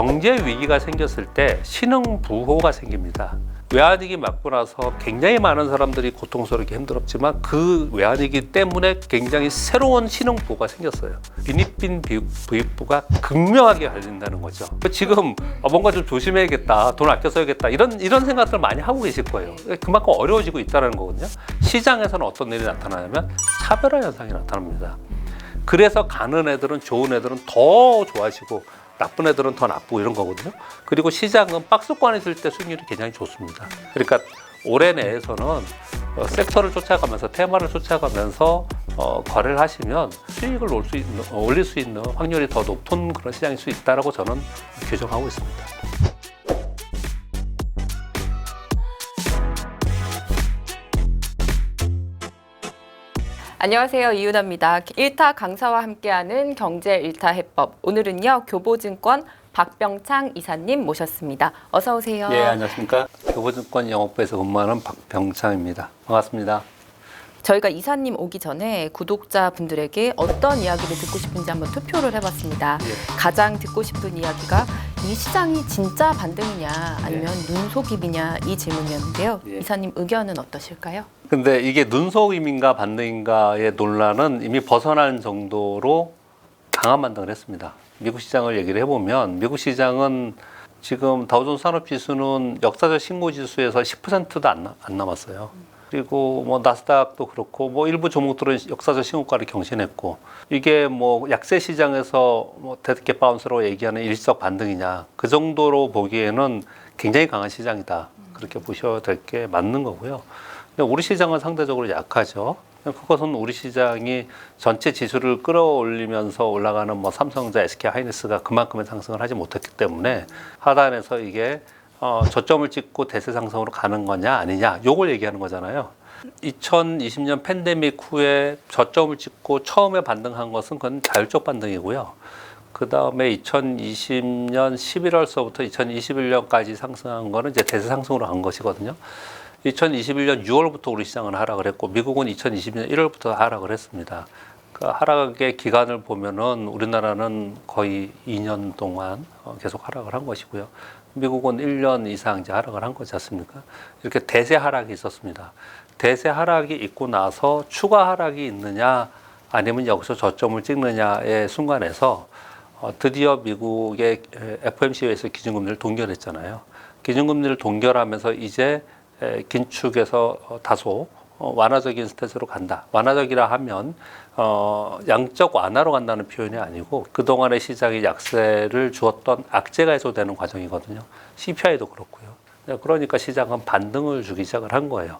경제 위기가 생겼을 때 신흥부호가 생깁니다. 외환위기 맞고 나서 굉장히 많은 사람들이 고통스럽게 힘들었지만 그 외환위기 때문에 굉장히 새로운 신흥부호가 생겼어요. 빈익빈 부익부가 극명하게 갈린다는 거죠. 지금 뭔가 좀 조심해야겠다, 돈 아껴 써야겠다 이런 생각들 많이 하고 계실 거예요. 그만큼 어려워지고 있다는 거거든요. 시장에서는 어떤 일이 나타나냐면 차별화 현상이 나타납니다. 그래서 가는 애들은 좋은 애들은 더 좋아지고 나쁜 애들은 더 나쁘고 이런 거거든요. 그리고 시장은 박스권에 있을 때 수익률이 굉장히 좋습니다. 그러니까 올해 내에서는 섹터를 쫓아가면서 테마를 쫓아가면서 거래를 하시면 수익을 올릴 수 있는 확률이 더 높은 그런 시장일 수 있다라고 저는 규정하고 있습니다. 안녕하세요. 이윤아입니다. 1타 강사와 함께하는 경제 1타 해법. 오늘은요. 교보증권 박병창 이사님 모셨습니다. 어서 오세요. 예, 안녕하십니까. 교보증권 영업부에서 근무하는 박병창입니다. 반갑습니다. 저희가 이사님 오기 전에 구독자분들에게 어떤 이야기를 듣고 싶은지 한번 투표를 해봤습니다. 예. 가장 듣고 싶은 이야기가 이 시장이 진짜 반등이냐 아니면 눈속임이냐 이 질문이었는데요. 예. 이사님 의견은 어떠실까요? 근데 이게 눈속임인가 반등인가의 논란은 이미 벗어난 정도로 강한 반등을 했습니다. 미국 시장을 얘기를 해보면 미국 시장은 지금 다우존스 산업지수는 역사적 신고 지수에서 10%도 안 남았어요. 그리고 뭐 나스닥도 그렇고 뭐 일부 종목들은 역사적 신고가를 경신했고 이게 뭐 약세 시장에서 뭐 데드캣 바운스로 얘기하는 일시적 반등이냐 그 정도로 보기에는 굉장히 강한 시장이다. 그렇게 보셔야 될 게 맞는 거고요. 근데 우리 시장은 상대적으로 약하죠. 그것은 우리 시장이 전체 지수를 끌어올리면서 올라가는 뭐 삼성전자, SK하이닉스가 그만큼의 상승을 하지 못했기 때문에 하단에서 이게 저점을 찍고 대세 상승으로 가는 거냐 아니냐 요걸 얘기하는 거잖아요. 2020년 팬데믹 후에 저점을 찍고 처음에 반등한 것은 그건 자율적 반등이고요. 그 다음에 2020년 11월서부터 2021년까지 상승한 거는 이제 대세 상승으로 간 것이거든요. 2021년 6월부터 우리 시장은 하락을 했고 미국은 2020년 1월부터 하락을 했습니다. 그 하락의 기간을 보면은 우리나라는 거의 2년 동안 계속 하락을 한 것이고요. 미국은 1년 이상 이제 하락을 한 거지 않습니까? 이렇게 대세 하락이 있었습니다. 대세 하락이 있고 나서 추가 하락이 있느냐 아니면 여기서 저점을 찍느냐의 순간에서 드디어 미국의 FOMC에서 기준금리를 동결했잖아요. 기준금리를 동결하면서 이제 긴축에서 다소 완화적인 스탠스로 간다. 완화적이라 하면 양적 완화로 간다는 표현이 아니고 그동안의 시장이 약세를 주었던 악재가 해소되는 과정이거든요. CPI도 그렇고요. 그러니까 시장은 반등을 주기 시작을 한 거예요.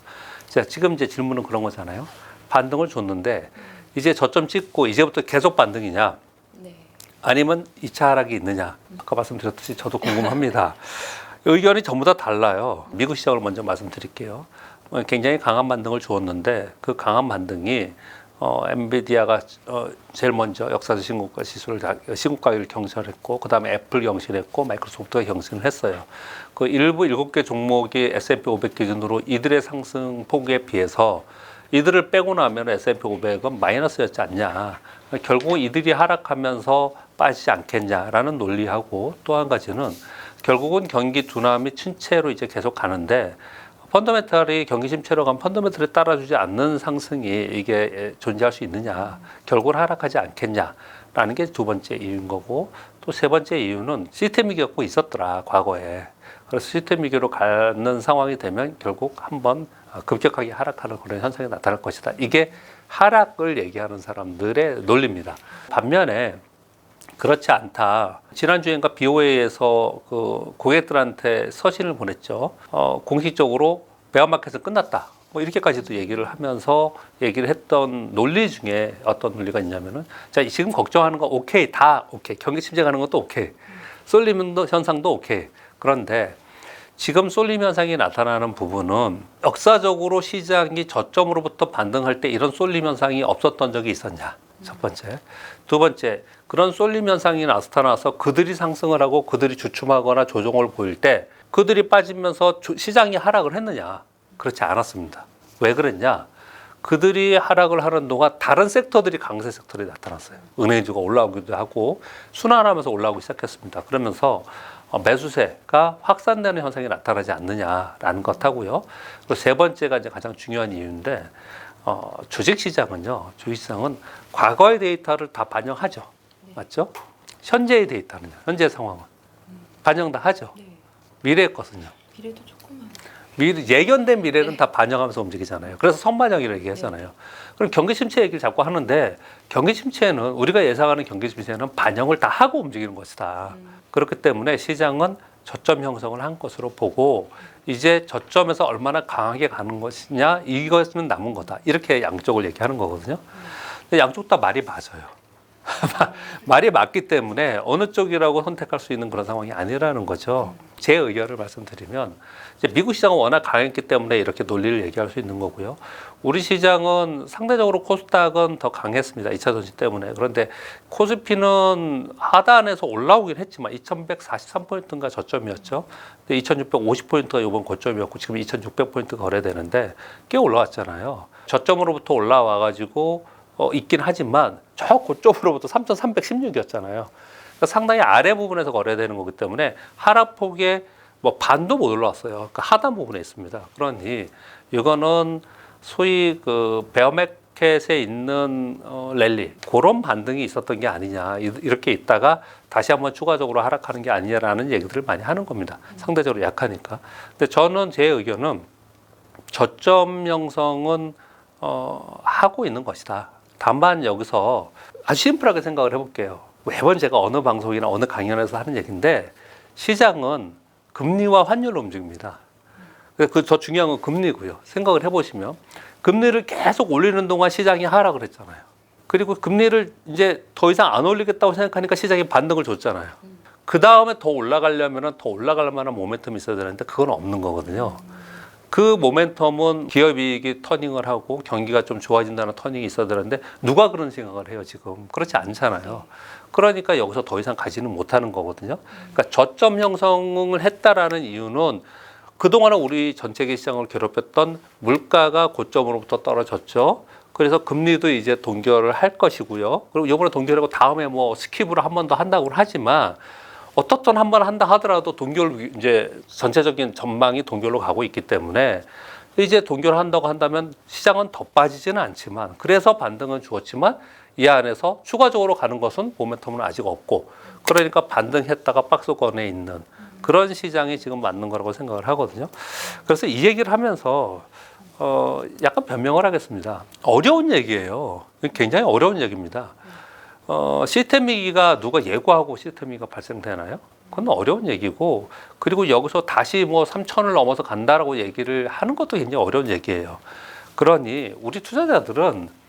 자, 지금 이제 질문은 그런 거잖아요. 반등을 줬는데 이제 저점 찍고 이제부터 계속 반등이냐? 네. 아니면 2차 하락이 있느냐? 아까 말씀드렸듯이 저도 궁금합니다. 의견이 전부 다 달라요. 미국 시장을 먼저 말씀드릴게요. 굉장히 강한 반등을 주었는데 그 강한 반등이 엔비디아가 제일 먼저 역사적 신고가 신고가를 경신했고 그 다음에 애플 경신했고 마이크로소프트가 경신을 했어요. 그 일부 7개 종목이 S&P 500 기준으로 이들의 상승 폭에 비해서 이들을 빼고 나면 S&P 500은 마이너스였지 않냐. 결국 이들이 하락하면서 빠지지 않겠냐라는 논리하고 또 한 가지는 결국은 경기 둔화미 침체로 이제 계속 가는데 펀더멘탈이 경기 침체로 가면 펀더멘탈에 따라주지 않는 상승이 이게 존재할 수 있느냐, 결국은 하락하지 않겠냐라는 게 두 번째 이유인 거고 또 세 번째 이유는 시스템 위기 갖고 있었더라 과거에. 그래서 시스템 위기로 가는 상황이 되면 결국 한번 급격하게 하락하는 그런 현상이 나타날 것이다. 이게 하락을 얘기하는 사람들의 논리입니다. 반면에 그렇지 않다. 지난주엔가 BOA에서 그 고객들한테 서신을 보냈죠. 공식적으로 베어마켓은 끝났다. 뭐 이렇게까지도 얘기를 하면서 얘기를 했던 논리 중에 어떤 논리가 있냐면은 자, 지금 걱정하는 거 오케이. 다 오케이. 경기 침체가는 것도 오케이. 쏠림 현상도 오케이. 그런데 지금 쏠림 현상이 나타나는 부분은 역사적으로 시장이 저점으로부터 반등할 때 이런 쏠림 현상이 없었던 적이 있었냐. 첫 번째. 두 번째, 그런 쏠림 현상이 나타나서 그들이 상승을 하고 그들이 주춤하거나 조정을 보일 때 그들이 빠지면서 시장이 하락을 했느냐? 그렇지 않았습니다. 왜 그랬냐? 그들이 하락을 하는 동안 다른 섹터들이 강세 섹터들이 나타났어요. 은행주가 올라오기도 하고 순환하면서 올라오기 시작했습니다. 그러면서 매수세가 확산되는 현상이 나타나지 않느냐라는 것하고요. 그리고 세 번째가 이제 가장 중요한 이유인데 주식시장은요. 주식시장은 과거의 데이터를 다 반영하죠. 맞죠? 현재의 데이터는요. 현재 상황은 반영 다 하죠. 미래의 것은요. 미래도 조금만. 예견된 미래는 다 반영하면서 움직이잖아요. 그래서 선반영이라고 얘기하잖아요. 그럼 경기 침체 얘기를 자꾸 하는데 경기 침체는 우리가 예상하는 경기 침체는 반영을 다 하고 움직이는 것이다. 그렇기 때문에 시장은 저점 형성을 한 것으로 보고 이제 저점에서 얼마나 강하게 가는 것이냐 이것은 남은 거다. 이렇게 양쪽을 얘기하는 거거든요. 근데 양쪽 다 말이 맞아요. 말이 맞기 때문에 어느 쪽이라고 선택할 수 있는 그런 상황이 아니라는 거죠. 제 의견을 말씀드리면 이제 미국 시장은 워낙 강했기 때문에 이렇게 논리를 얘기할 수 있는 거고요. 우리 시장은 상대적으로 코스닥은 더 강했습니다. 2차 전지 때문에. 그런데 코스피는 하단에서 올라오긴 했지만 2143포인트인가 저점이었죠. 근데 2650포인트가 이번 고점이었고 지금 2600포인트 거래되는데 꽤 올라왔잖아요. 저점으로부터 올라와가지고 있긴 하지만 저 고점으로부터 3,316이었잖아요. 그러니까 상당히 아래 부분에서 거래되는 거기 때문에 하락폭의 뭐 반도 못 올라왔어요. 그러니까 하단 부분에 있습니다. 그러니 이거는 소위 그 베어마켓에 있는 랠리 그런 반등이 있었던 게 아니냐 이렇게 있다가 다시 한번 추가적으로 하락하는 게 아니냐라는 얘기들을 많이 하는 겁니다. 상대적으로 약하니까. 근데 저는 제 의견은 저점 형성은 하고 있는 것이다. 다만 여기서 아주 심플하게 생각을 해볼게요. 매번 제가 어느 방송이나 어느 강연에서 하는 얘기인데 시장은 금리와 환율로 움직입니다. 더 중요한 건 금리고요. 생각을 해보시면 금리를 계속 올리는 동안 시장이 하락을 했잖아요. 그리고 금리를 이제 더 이상 안 올리겠다고 생각하니까 시장이 반등을 줬잖아요. 그 다음에 더 올라가려면 더 올라갈 만한 모멘텀이 있어야 되는데 그건 없는 거거든요. 그 모멘텀은 기업이익이 터닝을 하고 경기가 좀 좋아진다는 터닝이 있어야 되는데 누가 그런 생각을 해요 지금. 그렇지 않잖아요. 그러니까 여기서 더 이상 가지는 못하는 거거든요. 그러니까 저점 형성을 했다라는 이유는 그동안은 우리 전체계 시장을 괴롭혔던 물가가 고점으로부터 떨어졌죠. 그래서 금리도 이제 동결을 할 것이고요. 그리고 이번에 동결하고 다음에 뭐 스킵으로 한 번 더 한다고 하지만 어떻든 한 번 한다 하더라도 동결 이제 전체적인 전망이 동결로 가고 있기 때문에 이제 동결한다고 한다면 시장은 더 빠지지는 않지만 그래서 반등은 주었지만 이 안에서 추가적으로 가는 것은 모멘텀은 아직 없고 그러니까 반등했다가 박스권에 있는 그런 시장이 지금 맞는 거라고 생각을 하거든요. 그래서 이 얘기를 하면서 약간 변명을 하겠습니다. 어려운 얘기예요. 굉장히 어려운 얘기입니다. 시스템 위기가 누가 예고하고 시스템 위기가 발생되나요? 그건 어려운 얘기고 그리고 여기서 다시 뭐 3천을 넘어서 간다라고 얘기를 하는 것도 굉장히 어려운 얘기예요. 그러니 우리 투자자들은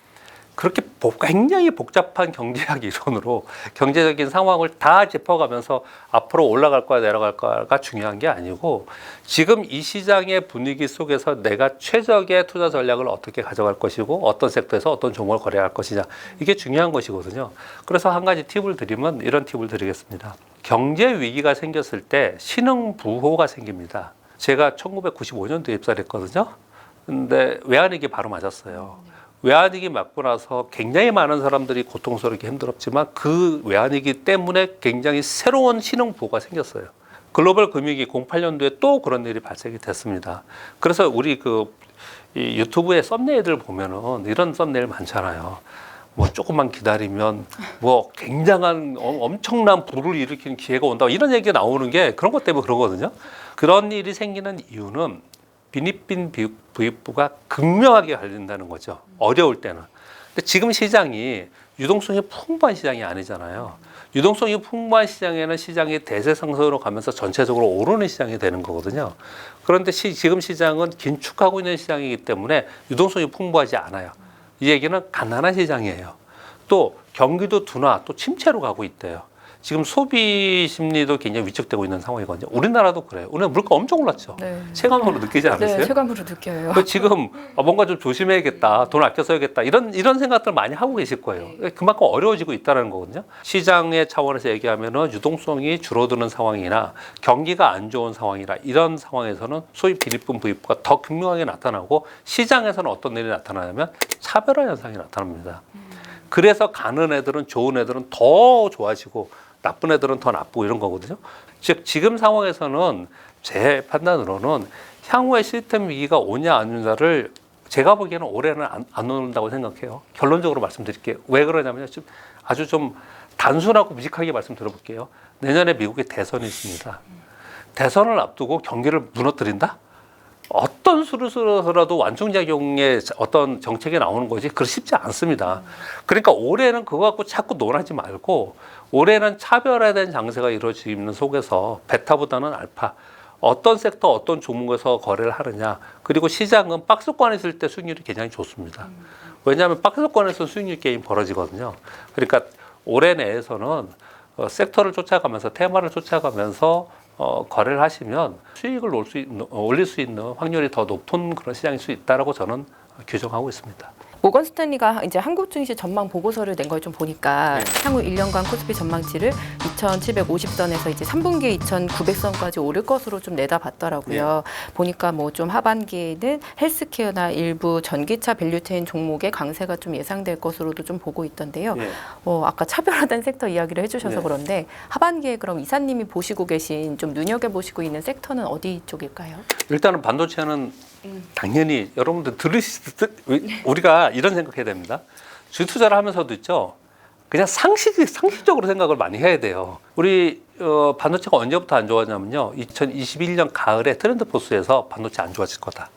그렇게 굉장히 복잡한 경제학 이론으로 경제적인 상황을 다 짚어가면서 앞으로 올라갈 거야 내려갈 거야가 중요한 게 아니고 지금 이 시장의 분위기 속에서 내가 최적의 투자 전략을 어떻게 가져갈 것이고 어떤 섹터에서 어떤 종목을 거래할 것이냐 이게 중요한 것이거든요. 그래서 한 가지 팁을 드리면 이런 팁을 드리겠습니다. 경제 위기가 생겼을 때 신흥부호가 생깁니다. 제가 1995년도에 입사를 했거든요. 근데 외환위기 바로 맞았어요. 외환위기 맞고 나서 굉장히 많은 사람들이 고통스럽게 힘들었지만 그 외환위기 때문에 굉장히 새로운 신흥부호가 생겼어요. 글로벌 금융위기 08년도에 또 그런 일이 발생이 됐습니다. 그래서 우리 이 유튜브에 썸네일들 보면은 이런 썸네일 많잖아요. 뭐 조금만 기다리면 뭐 굉장한 엄청난 불을 일으키는 기회가 온다. 이런 얘기가 나오는 게 그런 것 때문에 그러거든요. 그런 일이 생기는 이유는 비니핀 부익부가 극명하게 갈린다는 거죠. 어려울 때는. 근데 지금 시장이 유동성이 풍부한 시장이 아니잖아요. 유동성이 풍부한 시장에는 시장이 대세상승으로 가면서 전체적으로 오르는 시장이 되는 거거든요. 그런데 지금 시장은 긴축하고 있는 시장이기 때문에 유동성이 풍부하지 않아요. 이 얘기는 가난한 시장이에요. 또 경기도 둔화, 또 침체로 가고 있대요. 지금 소비 심리도 굉장히 위축되고 있는 상황이거든요. 우리나라도 그래요. 우리나라 물가 엄청 올랐죠. 네. 체감으로 느끼지 않으세요? 네, 체감으로 느껴요. 지금 뭔가 좀 조심해야겠다, 돈 아껴 써야겠다 이런 생각들 많이 하고 계실 거예요. 그만큼 어려워지고 있다는 거거든요. 시장의 차원에서 얘기하면은 유동성이 줄어드는 상황이나 경기가 안 좋은 상황이나 이런 상황에서는 소위 비립분 부익부가 더 극명하게 나타나고 시장에서는 어떤 일이 나타나냐면 차별화 현상이 나타납니다. 그래서 가는 애들은 좋은 애들은 더 좋아지고 나쁜 애들은 더 나쁘고 이런 거거든요. 즉 지금 상황에서는 제 판단으로는 향후에 시스템 위기가 오냐 안 오냐를 제가 보기에는 올해는 안 온다고 생각해요. 결론적으로 말씀드릴게요. 왜 그러냐면요. 아주 좀 단순하고 무식하게 말씀드려볼게요. 내년에 미국에 대선이 있습니다. 대선을 앞두고 경기를 무너뜨린다? 어떤 수로서라도 완충작용의 어떤 정책이 나오는 거지 그렇 쉽지 않습니다. 그러니까 올해는 그거 갖고 자꾸 논하지 말고 올해는 차별화된 장세가 이루어지는 속에서 베타보다는 알파 어떤 섹터 어떤 종목에서 거래를 하느냐 그리고 시장은 박스권에 있을 때 수익률이 굉장히 좋습니다. 왜냐하면 박스권에서 수익률 게임 벌어지거든요. 그러니까 올해 내에서는 섹터를 쫓아가면서 테마를 쫓아가면서 거래를 하시면 수익을 올릴 수 있는 확률이 더 높은 그런 시장일 수 있다라고 저는 규정하고 있습니다. 모건 스탠리가 이제 한국 증시 전망 보고서를 낸 걸 좀 보니까 향후 1년간 코스피 전망치를 2,750선에서 이제 3분기에 2,900선까지 오를 것으로 좀 내다봤더라고요. 보니까 뭐 좀 하반기에는 헬스케어나 일부 전기차 밸류체인 종목의 강세가 좀 예상될 것으로도 좀 보고 있던데요. 아까 차별화된 섹터 이야기를 해주셔서 그런데 하반기에 그럼 이사님이 보시고 계신 좀 눈여겨보시고 있는 섹터는 어디 쪽일까요? 일단은 반도체는 당연히 여러분들 우리가 이런 생각해야 됩니다. 주식 투자를 하면서도 있죠. 그냥 상식적으로 생각을 많이 해야 돼요. 우리 반도체가 언제부터 안 좋아졌냐면요. 2021년 가을에 트렌드 포스에서 반도체 안 좋아질 거다.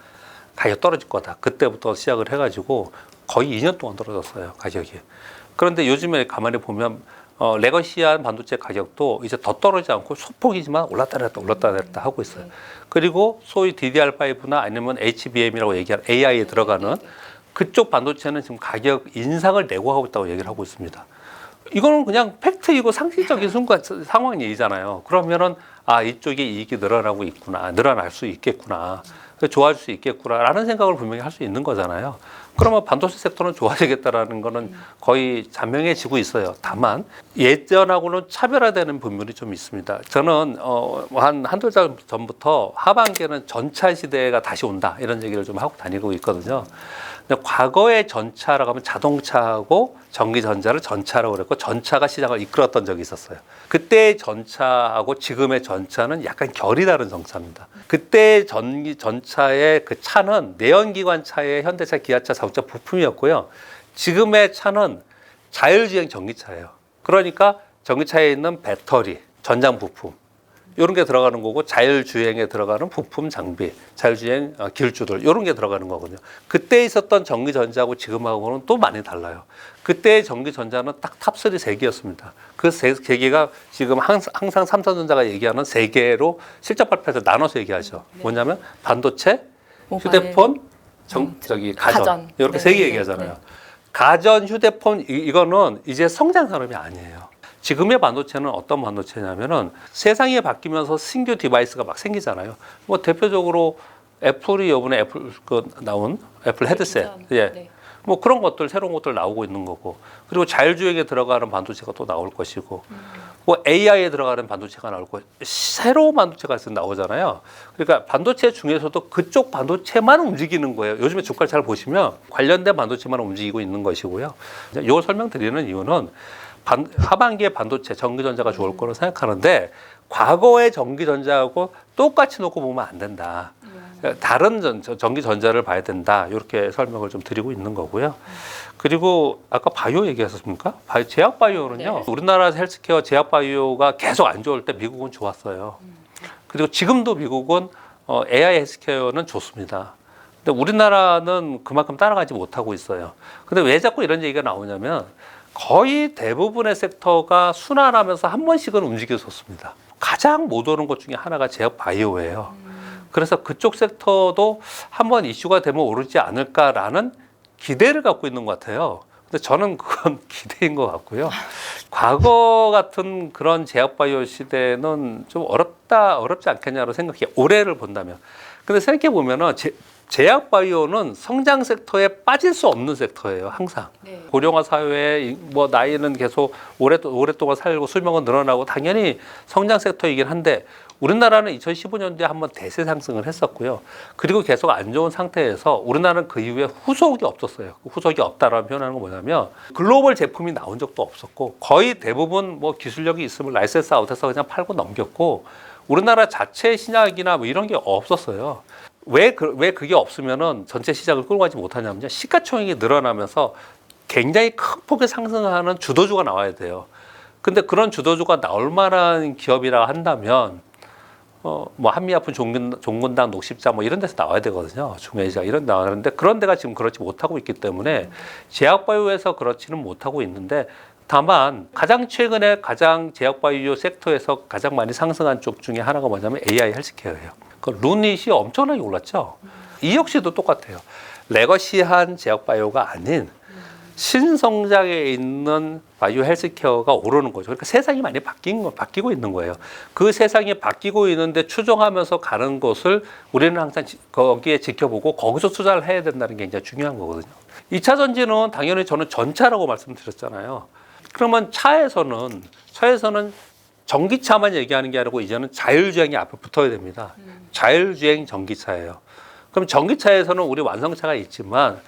가격 떨어질 거다. 그때부터 시작을 해가지고 거의 2년 동안 떨어졌어요. 가격이. 그런데 요즘에 가만히 보면 레거시한 반도체 가격도 이제 더 떨어지지 않고 소폭이지만 올랐다 내렸다 하고 있어요. 그리고 소위 DDR5나 아니면 HBM이라고 얘기하는 AI에 들어가는 그쪽 반도체는 지금 가격 인상을 내고하고 있다고 얘기를 하고 있습니다. 이거는 그냥 팩트이고 상식적인 상황이잖아요. 그러면은 이쪽에 이익이 늘어나고 있구나, 늘어날 수 있겠구나, 좋아질 수 있겠구나라는 생각을 분명히 할 수 있는 거잖아요. 그러면 반도체 섹터는 좋아지겠다라는 거는 거의 자명해지고 있어요. 다만 예전하고는 차별화되는 부분이 좀 있습니다. 저는 한두 달 전부터 하반기에는 전차 시대가 다시 온다 이런 얘기를 좀 하고 다니고 있거든요. 근데 과거의 전차라고 하면 자동차하고 전기전자를 전차라고 그랬고 전차가 시장을 이끌었던 적이 있었어요. 그때의 전차하고 지금의 전차는 약간 결이 다른 전차입니다. 그때 전차의 그 차는 내연기관 차의 현대차, 기아차, 자동차 부품이었고요. 지금의 차는 자율주행 전기차예요. 그러니까 전기차에 있는 배터리, 전장 부품 이런 게 들어가는 거고 자율주행에 들어가는 부품 장비, 자율주행 기술주들 이런 게 들어가는 거거든요. 그때 있었던 전기전자하고 지금하고는 또 많이 달라요. 그때의 전기전자는 딱 탑3 세 개였습니다. 그 세 개가 지금 항상 삼성전자가 얘기하는 세 개로 실적 발표에서 나눠서 얘기하죠. 뭐냐면 반도체, 휴대폰, 가전 이렇게 세 개 얘기하잖아요. 가전, 휴대폰 이거는 이제 성장 산업이 아니에요. 지금의 반도체는 어떤 반도체냐면은 세상이 바뀌면서 신규 디바이스가 막 생기잖아요. 뭐 대표적으로 애플이 이번에 나온 애플 헤드셋, 뭐 그런 것들 새로운 것들 나오고 있는 거고, 그리고 자율주행에 들어가는 반도체가 또 나올 것이고, 뭐 AI에 들어가는 반도체가 나올 거, 새로운 반도체가 나오잖아요. 그러니까 반도체 중에서도 그쪽 반도체만 움직이는 거예요. 요즘에 주가를 잘 보시면 관련된 반도체만 움직이고 있는 것이고요. 이걸 설명드리는 이유는 하반기에 반도체, 전기전자가 좋을 거로 생각하는데 과거의 전기전자하고 똑같이 놓고 보면 안 된다. 다른 전기전자를 봐야 된다. 이렇게 설명을 좀 드리고 있는 거고요. 그리고 아까 바이오 얘기하셨습니까? 제약바이오는요. 우리나라 헬스케어 제약바이오가 계속 안 좋을 때 미국은 좋았어요. 그리고 지금도 미국은 AI 헬스케어는 좋습니다. 근데 우리나라는 그만큼 따라가지 못하고 있어요. 근데 왜 자꾸 이런 얘기가 나오냐면 거의 대부분의 섹터가 순환하면서 한 번씩은 움직였었습니다. 가장 못 오는 것 중에 하나가 제약 바이오예요. 그래서 그쪽 섹터도 한 번 이슈가 되면 오르지 않을까라는 기대를 갖고 있는 것 같아요. 근데 저는 그건 기대인 것 같고요. 과거 같은 그런 제약바이오 시대는 좀 어렵지 않겠냐고 생각해요. 올해를 본다면. 근데 생각해 보면은 제약바이오는 성장 섹터에 빠질 수 없는 섹터예요, 항상. 네. 고령화 사회에 뭐 나이는 계속 오랫동안 살고 수명은 늘어나고 당연히 성장 섹터이긴 한데 우리나라는 2015년도에 한번 대세 상승을 했었고요. 그리고 계속 안 좋은 상태에서 우리나라는 그 이후에 후속이 없었어요. 후속이 없다라는 표현하는 건 뭐냐면 글로벌 제품이 나온 적도 없었고 거의 대부분 뭐 기술력이 있으면 라이센스 아웃해서 그냥 팔고 넘겼고 우리나라 자체 신약이나 뭐 이런 게 없었어요. 왜 그게 없으면은 전체 시장을 끌고 가지 못하냐면요. 시가총액이 늘어나면서 굉장히 큰 폭의 상승하는 주도주가 나와야 돼요. 근데 그런 주도주가 나올 만한 기업이라 한다면 뭐 한미아픈 종근당 녹십자 뭐 이런 데서 나와야 되거든요. 중매자 이런 데 나왔는데 그런 데가 지금 그렇지 못하고 있기 때문에 제약바이오에서 그렇지는 못하고 있는데 다만 가장 최근에 제약바이오 섹터에서 가장 많이 상승한 쪽 중에 하나가 뭐냐면 AI 헬스케어예요. 그 루닛이 엄청나게 올랐죠. 이 역시도 똑같아요. 레거시한 제약바이오가 아닌 신성장에 있는 바이오 헬스케어가 오르는 거죠. 그러니까 세상이 많이 바뀌고 있는 거예요. 그 세상이 바뀌고 있는데 추종하면서 가는 것을 우리는 항상 거기에 지켜보고 거기서 투자를 해야 된다는 게 굉장히 중요한 거거든요. 2차 전지는 당연히 저는 전차라고 말씀드렸잖아요. 그러면 차에서는 전기차만 얘기하는 게 아니고 이제는 자율주행이 앞에 붙어야 됩니다. 자율주행 전기차예요. 그럼 전기차에서는 우리 완성차가 있지만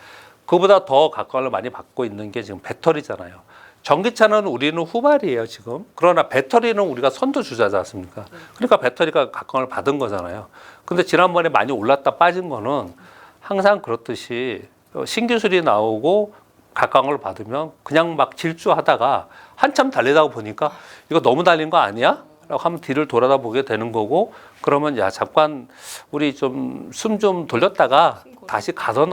그보다 더 각광을 많이 받고 있는 게 지금 배터리잖아요. 전기차는 우리는 후발이에요, 지금. 그러나 배터리는 우리가 선두주자지 않습니까? 그러니까 배터리가 각광을 받은 거잖아요. 근데 지난번에 많이 올랐다 빠진 거는 항상 그렇듯이 신기술이 나오고 각광을 받으면 그냥 막 질주하다가 한참 달리다 보니까 이거 너무 달린 거 아니야? 라고 하면 뒤를 돌아다 보게 되는 거고 그러면 야 잠깐 우리 좀 숨 좀 돌렸다가 다시 가든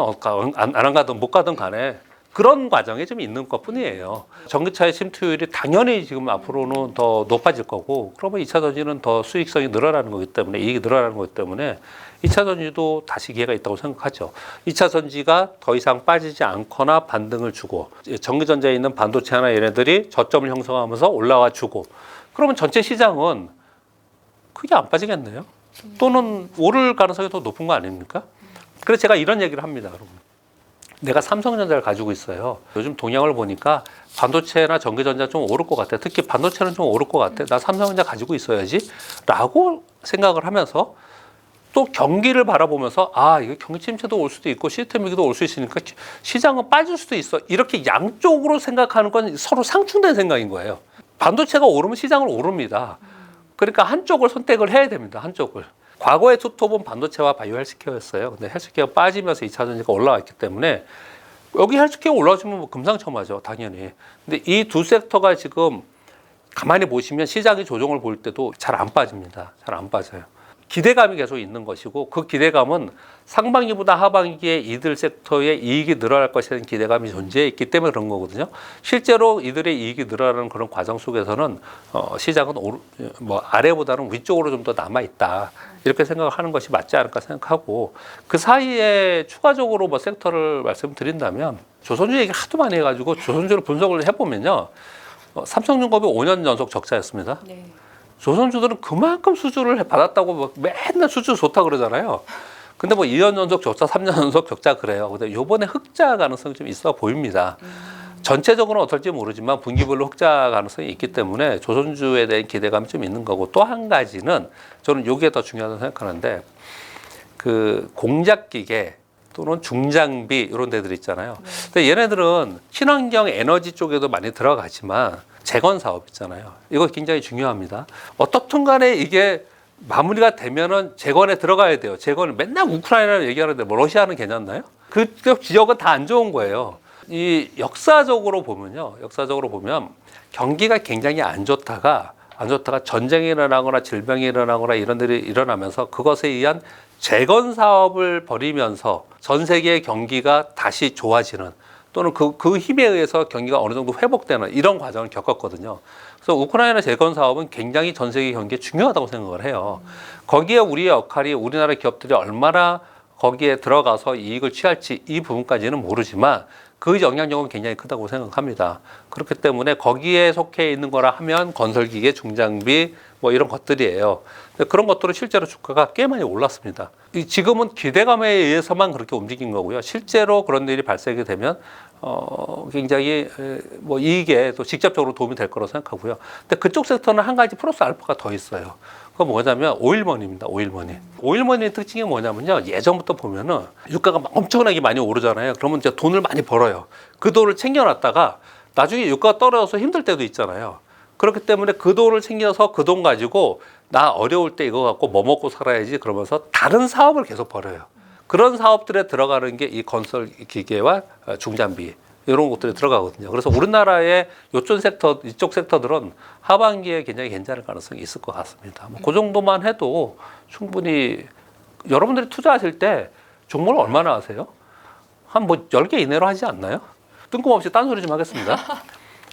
안 가든 못 가든 간에 그런 과정이 좀 있는 것 뿐이에요. 전기차의 침투율이 당연히 지금 앞으로는 더 높아질 거고 그러면 2차 전지는 더 수익성이 늘어나는 거기 때문에 이익이 늘어나는 거기 때문에 2차 전지도 다시 기회가 있다고 생각하죠. 2차 전지가 더 이상 빠지지 않거나 반등을 주고 전기전자에 있는 반도체나 얘네들이 저점을 형성하면서 올라와 주고 그러면 전체 시장은 크게 안 빠지겠네요. 또는 오를 가능성이 더 높은 거 아닙니까? 그래서 제가 이런 얘기를 합니다. 여러분. 내가 삼성전자를 가지고 있어요. 요즘 동향을 보니까 반도체나 전기전자 좀 오를 것 같아. 특히 반도체는 좀 오를 것 같아. 나 삼성전자 가지고 있어야지. 라고 생각을 하면서 또 경기를 바라보면서 이거 경기 침체도 올 수도 있고 시스템 위기도 올 수 있으니까 시장은 빠질 수도 있어. 이렇게 양쪽으로 생각하는 건 서로 상충된 생각인 거예요. 반도체가 오르면 시장은 오릅니다. 그러니까 한쪽을 선택을 해야 됩니다. 한쪽을. 과거의 투톱은 반도체와 바이오 헬스케어였어요. 근데 헬스케어 빠지면서 2차 전지가 올라왔기 때문에 여기 헬스케어 올라오시면 뭐 금상첨화죠. 당연히. 근데 이 두 섹터가 지금 가만히 보시면 시장의 조정을 볼 때도 잘 안 빠집니다. 잘 안 빠져요. 기대감이 계속 있는 것이고 그 기대감은 상반기보다 하반기에 이들 섹터의 이익이 늘어날 것이라는 기대감이 존재했기 때문에 그런 거거든요. 실제로 이들의 이익이 늘어나는 그런 과정 속에서는 시장은 아래보다는 위쪽으로 좀 더 남아 있다. 이렇게 생각을 하는 것이 맞지 않을까 생각하고 그 사이에 추가적으로 뭐 섹터를 말씀드린다면 조선주 얘기를 하도 많이 해가지고 조선주를 분석을 해보면요. 삼성중공업이 5년 연속 적자였습니다. 네. 조선주들은 그만큼 수주를 받았다고 뭐 맨날 수주 좋다 그러잖아요. 근데 뭐 2년 연속 적자, 3년 연속 적자 그래요. 근데 요번에 흑자 가능성이 좀 있어 보입니다. 전체적으로는 어떨지 모르지만 분기별로 흑자 가능성이 있기 때문에 조선주에 대한 기대감이 좀 있는 거고 또 한 가지는 저는 요게 더 중요하다고 생각하는데 그 공작기계 또는 중장비 이런 데들 있잖아요. 근데 얘네들은 친환경 에너지 쪽에도 많이 들어가지만 재건 사업 있잖아요. 이거 굉장히 중요합니다. 어떻든 간에 이게 마무리가 되면은 재건에 들어가야 돼요. 재건을 맨날 우크라이나를 얘기하는데 뭐 러시아는 괜찮나요? 그 지역은 다 안 좋은 거예요. 이 역사적으로 보면 경기가 굉장히 안 좋다가 전쟁이 일어나거나 질병이 일어나거나 이런 일이 일어나면서 그것에 의한 재건 사업을 벌이면서 전 세계의 경기가 다시 좋아지는 또는 그 힘에 의해서 경기가 어느 정도 회복되는 이런 과정을 겪었거든요. 그래서 우크라이나 재건 사업은 굉장히 전 세계 경기에 중요하다고 생각을 해요. 거기에 우리의 역할이 우리나라 기업들이 얼마나 거기에 들어가서 이익을 취할지 이 부분까지는 모르지만 그 영향력은 굉장히 크다고 생각합니다. 그렇기 때문에 거기에 속해 있는 거라 하면 건설기계, 중장비 뭐 이런 것들이에요. 그런 것들은 실제로 주가가 꽤 많이 올랐습니다. 지금은 기대감에 의해서만 그렇게 움직인 거고요. 실제로 그런 일이 발생이 되면 굉장히 뭐 이익에 또 직접적으로 도움이 될 거라고 생각하고요. 근데 그쪽 섹터는 한 가지 플러스 알파가 더 있어요. 그건 뭐냐면 오일머니입니다. 오일머니. 오일머니의 특징이 뭐냐면요. 예전부터 보면은 유가가 막 엄청나게 많이 오르잖아요. 그러면 이제 돈을 많이 벌어요. 그 돈을 챙겨놨다가 나중에 유가가 떨어져서 힘들 때도 있잖아요. 그렇기 때문에 그 돈을 챙겨서 그 돈 가지고 나 어려울 때 이거 갖고 뭐 먹고 살아야지 그러면서 다른 사업을 계속 벌여요. 그런 사업들에 들어가는 게 이 건설 기계와 중장비 이런 것들이 들어가거든요. 그래서 우리나라의 이쪽 섹터들은 하반기에 굉장히 괜찮을 가능성이 있을 것 같습니다. 그 정도만 해도 충분히 여러분들이 투자하실 때 종목을 얼마나 하세요? 한 뭐 10개 이내로 하지 않나요? 뜬금없이 딴소리 좀 하겠습니다.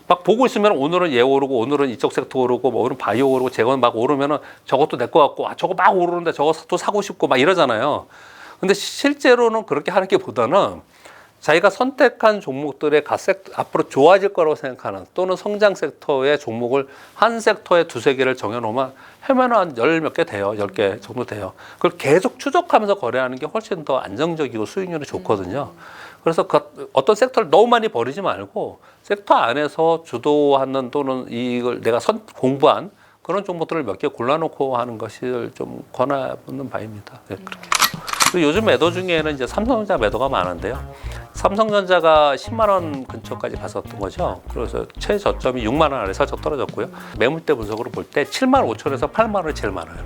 막 보고 있으면 오늘은 얘 오르고 오늘은 이쪽 섹터 오르고 뭐 오늘은 바이오 오르고 저건 막 오르면은 저것도 내 거 같고 저거 막 오르는데 저거 또 사고 싶고 막 이러잖아요. 근데 실제로는 그렇게 하는 게 보다는 자기가 선택한 종목들의 앞으로 좋아질 거라고 생각하는 또는 성장 섹터의 종목을 한 섹터에 두세 개를 정해놓으면 해면 한 10몇 개 돼요. 10개 정도 돼요. 그걸 계속 추적하면서 거래하는 게 훨씬 더 안정적이고 수익률이 좋거든요. 그래서 어떤 섹터를 너무 많이 버리지 말고 섹터 안에서 주도하는 또는 이걸 내가 공부한 그런 종목들을 몇 개 골라놓고 하는 것을 좀 권하는 바입니다. 네, 그렇게. 그리고 요즘 매도 중에는 이제 삼성전자 매도가 많은데요. 삼성전자가 10만 원 근처까지 갔었던 거죠. 그래서 최저점이 6만 원 아래 살짝 떨어졌고요. 매물대 분석으로 볼 때 7만 5천에서 8만 원이 제일 많아요.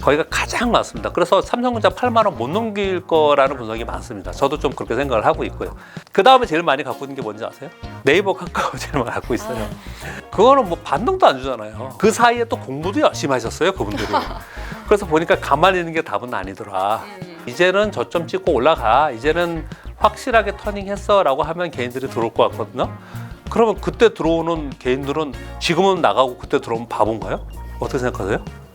거기가 가장 많습니다. 그래서 삼성전자 8만 원 못 넘길 거라는 분석이 많습니다. 저도 좀 그렇게 생각을 하고 있고요. 그 다음에 제일 많이 갖고 있는 게 뭔지 아세요? 네이버 카카오 제일 많이 갖고 있어요. 그거는 뭐 반등도 안 주잖아요. 그 사이에 또 공부도 열심히 하셨어요, 그분들이. 그래서 보니까 가만히 있는 게 답은 아니더라. 이제는 저점 찍고 올라가. 이제는 확실하게 터닝했어 라고 하면 개인들이 들어올 것 같거든요. 그러면 그때 들어오는 개인들은 지금은 나가고 그때 들어오면 바본가요? 어떻게 생각하세요?